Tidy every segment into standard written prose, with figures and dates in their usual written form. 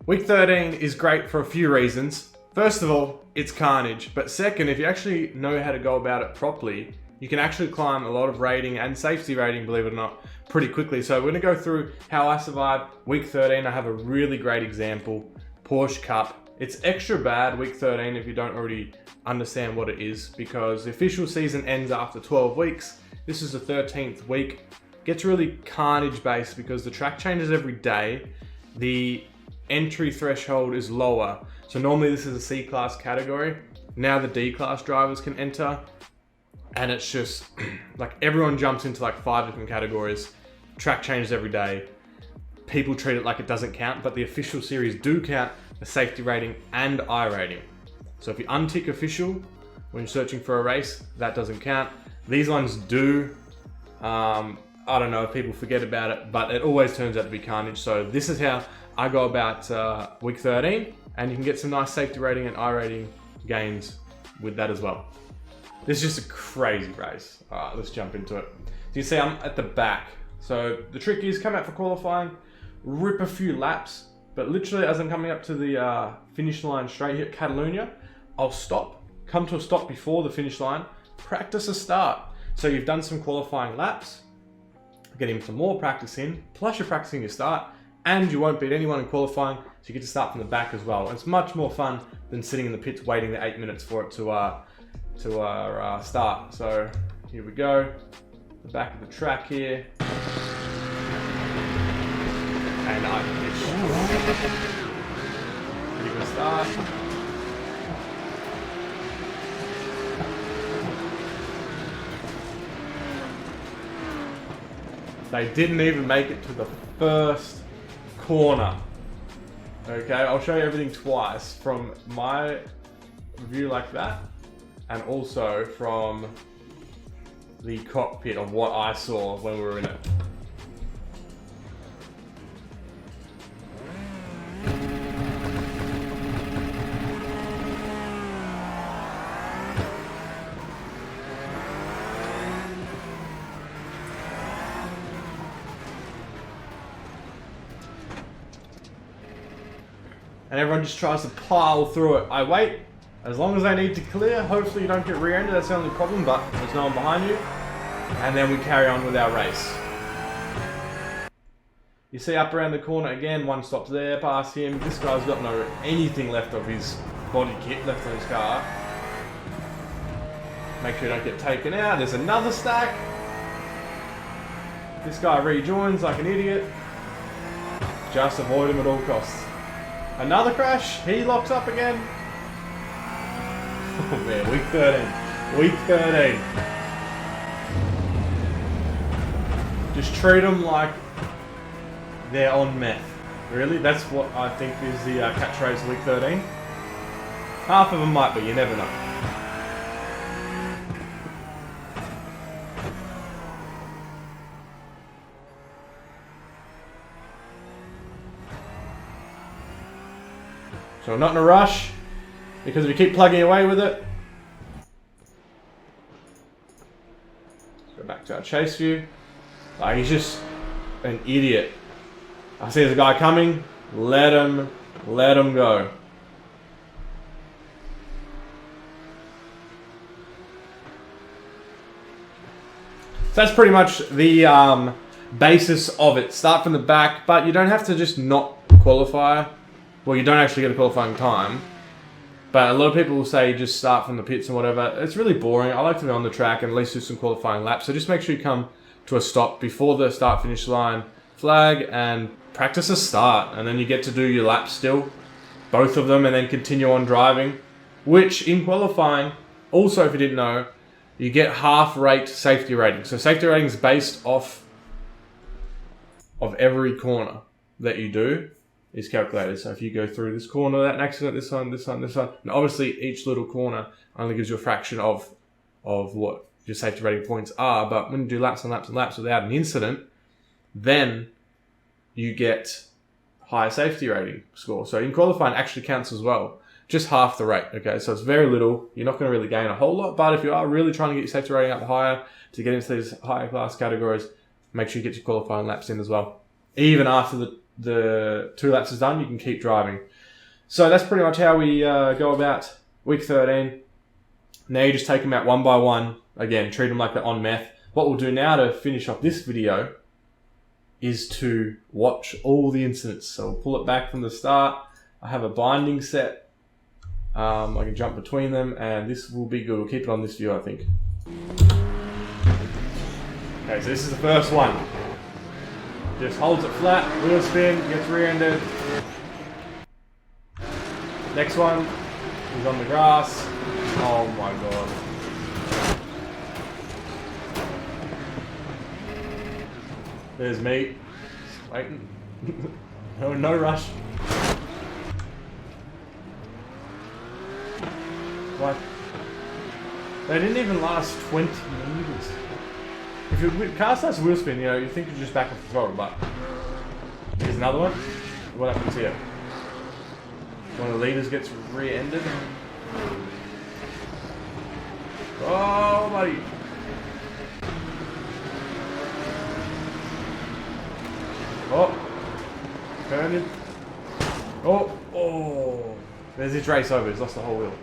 Week 13 is great for a few reasons. First of all, it's carnage. But second, if you actually know how to go about it properly, you can actually climb a lot of rating and safety rating, believe it or not, pretty quickly. So we're gonna go through how I survived week 13. I have a really great example, Porsche Cup. It's extra bad week 13 if you don't already understand what it is, because the official season ends after 12 weeks. This is the 13th week. Gets really carnage based because the track changes every day. The entry threshold is lower. So normally this is a C-class category. Now the D-class drivers can enter. And it's just like everyone jumps into like 5 different categories. Track changes every day. People treat it like it doesn't count, but the official series do count the safety rating and I rating. So if you untick official when you're searching for a race, that doesn't count. These ones do. I don't know if people forget about it, but it always turns out to be carnage. So this is how I go about week 13, and you can get some nice safety rating and I rating gains with that as well. This is just a crazy race. All right, let's jump into it. So you see I'm at the back. So the trick is come out for qualifying, rip a few laps, but literally as I'm coming up to the finish line straight here at Catalunya, I'll stop, come to a stop before the finish line, practice a start. So you've done some qualifying laps, getting some more practice in, plus you're practicing your start, and you won't beat anyone in qualifying, so you get to start from the back as well. It's much more fun than sitting in the pits waiting the 8 minutes for it to start. So here we go, the back of the track here, and I finish. Pretty good start. They didn't even make it to the first corner. Okay, I'll show you everything twice, from my view like that, and also from the cockpit of what I saw when we were in it. And everyone just tries to pile through it. I wait as long as they need to clear. Hopefully you don't get rear-ended, that's the only problem, but there's no one behind you. And then we carry on with our race. You see up around the corner again, one stops there, past him. This guy's got anything left of his body kit left on his car. Make sure you don't get taken out. There's another stack. This guy rejoins like an idiot. Just avoid him at all costs. Another crash, he locks up again. Oh man, week 13. Week 13. Just treat them like they're on meth. Really? That's what I think is the catchphrase week 13. Half of them might be, you never know. So I'm not in a rush, because if you keep plugging away with it. Let's go back to our chase view. Like, he's just an idiot. I see there's a guy coming, let him go. So that's pretty much the basis of it. Start from the back, but you don't have to just not qualify. Well, you don't actually get a qualifying time, but a lot of people will say just start from the pits and whatever. It's really boring. I like to be on the track and at least do some qualifying laps. So just make sure you come to a stop before the start-finish line flag and practice a start. And then you get to do your laps still, both of them, and then continue on driving, which in qualifying, also if you didn't know, you get half-rate safety rating. So safety rating is based off of every corner that you do. Is calculated. So if you go through this corner, that next one, this one, this one, this one, and obviously each little corner only gives you a fraction of what your safety rating points are. But when you do laps and laps and laps without an incident, then you get higher safety rating score. So in qualifying, it actually counts as well. Just half the rate. Okay, so it's very little. You're not going to really gain a whole lot. But if you are really trying to get your safety rating up higher to get into these higher class categories, make sure you get your qualifying laps in as well. Even after the the 2 laps is done, you can keep driving. So that's pretty much how we go about week 13. Now you just take them out one by one. Again, treat them like they're on meth. What we'll do now to finish off this video is to watch all the incidents. So we'll pull it back from the start. I have a binding set. I can jump between them, and this will be good. We'll keep it on this view, I think. Okay, so this is the first one. Just holds it flat, wheel spin, gets rear-ended. Next one is on the grass. Oh my god. There's me. Just waiting. No rush. What? They didn't even last 20 meters. If your car starts wheel spin, you know, you think you're just back off the throttle, but here's another one. What happens here? One of the leaders gets rear-ended. Oh, buddy. Oh. Turning. Oh. There's his race over. He's lost the whole wheel.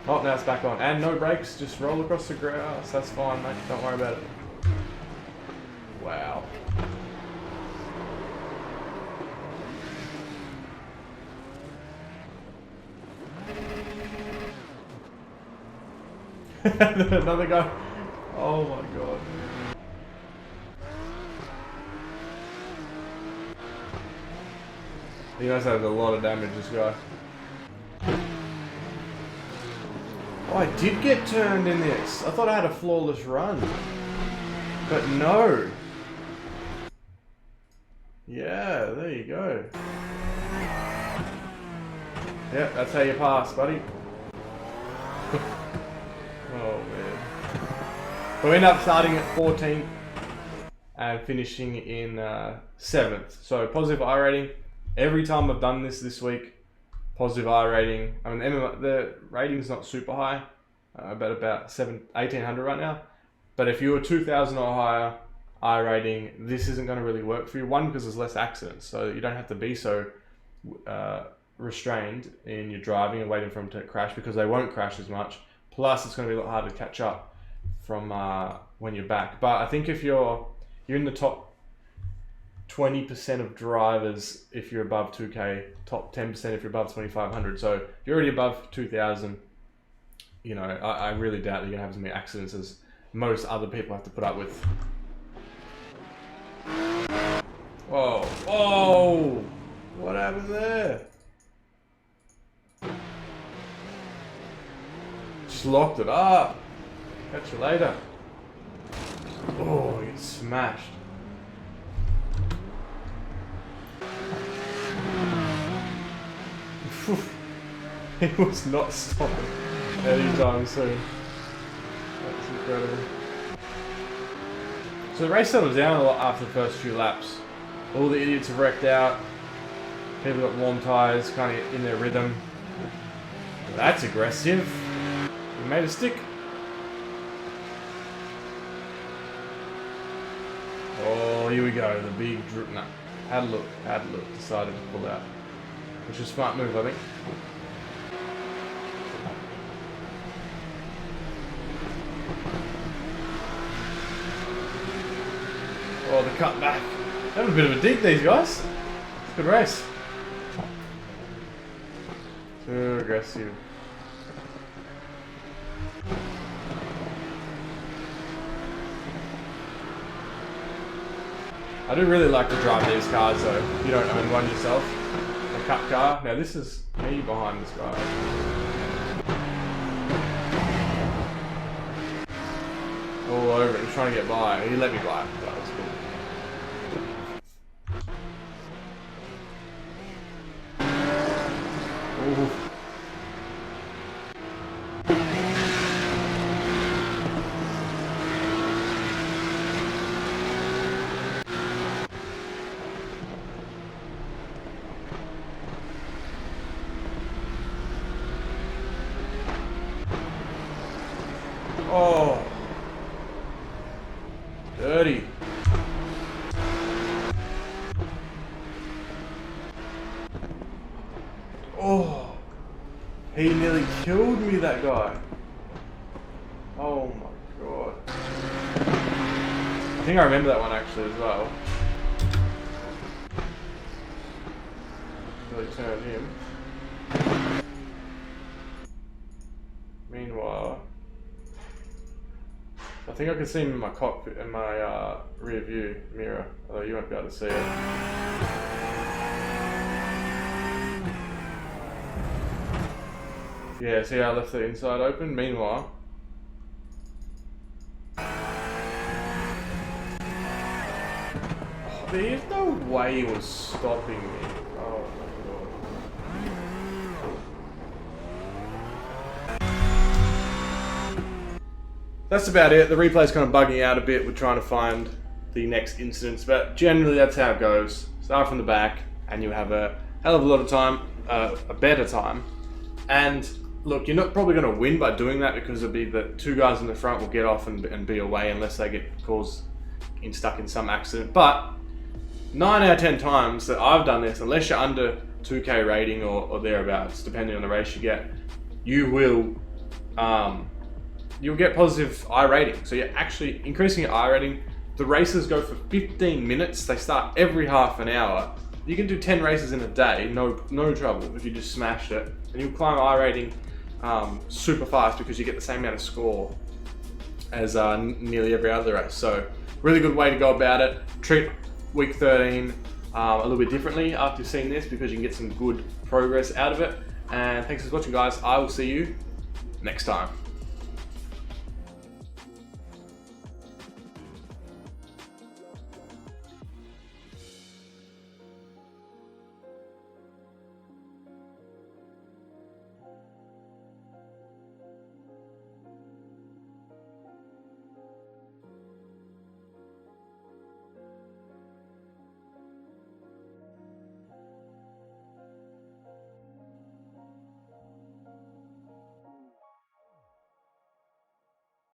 Oh, now it's back on. And no brakes. Just roll across the grass. That's fine, mate. Don't worry about it. Wow. Another guy. Oh my god. He must have a lot of damage, this guy. Oh, I did get turned in this. I thought I had a flawless run. But no. Yeah, there you go. Yeah, that's how you pass, buddy. Oh man. We end up starting at 14th and finishing in 7th. So positive I rating. Every time I've done this week, positive I rating. I mean, the rating's not super high, but about 1800 right now. But if you were 2000 or higher I rating, this isn't going to really work for you. One, because there's less accidents, so you don't have to be so restrained in your driving and waiting for them to crash, because they won't crash as much. Plus, it's going to be a lot harder to catch up from when you're back. But I think if you're in the top 20% of drivers if you're above 2K, top 10% if you're above 2500. So if you're already above 2000, you know, I really doubt you're going to have as many accidents as most other people have to put up with. Whoa, whoa, what happened there? Just locked it up. Catch you later. Oh, you get smashed. He was not stopping anytime soon. That's incredible. So the race settles down a lot after the first few laps. All the idiots have wrecked out. People got warm tyres, kind of in their rhythm. That's aggressive. We made a stick. Oh, here we go. The big drip. No, had a look. Decided to pull out. Which is a smart move, I think. Oh, the cut back. Having a bit of a dig, these guys. It's a good race. Too aggressive. I do really like to drive these cars though. You don't own one yourself. A cut car. Now this is me behind this guy. All over it. He's trying to get by. He let me by. That was cool. Ooh. Oh, dirty. Oh, he nearly killed me, that guy. Oh my god. I think I remember that one actually as well. Really turned him. Meanwhile, I think I can see him in my cockpit, in my rear view mirror, although you won't be able to see it. Yeah, see how I left the inside open? Meanwhile, there's no way he was stopping me. Oh my god. That's about it. The replay's kind of bugging out a bit. We're trying to find the next incidents, but generally that's how it goes. Start from the back, and you have a hell of a lot of time, a better time. And look, you're not probably going to win by doing that, because it'll be the two guys in the front will get off and be away unless they get stuck in some accident. But 9 out of 10 times that I've done this, unless you're under 2k rating or thereabouts, depending on the race you get, you'll get positive I rating. So you're actually increasing your I rating. The races go for 15 minutes. They start every half an hour. You can do 10 races in a day, no trouble, if you just smashed it. And you'll climb I rating super fast, because you get the same amount of score as nearly every other race. So really good way to go about it. Treat week 13 a little bit differently after you've seen this, because you can get some good progress out of it. And thanks for watching, guys. I will see you next time.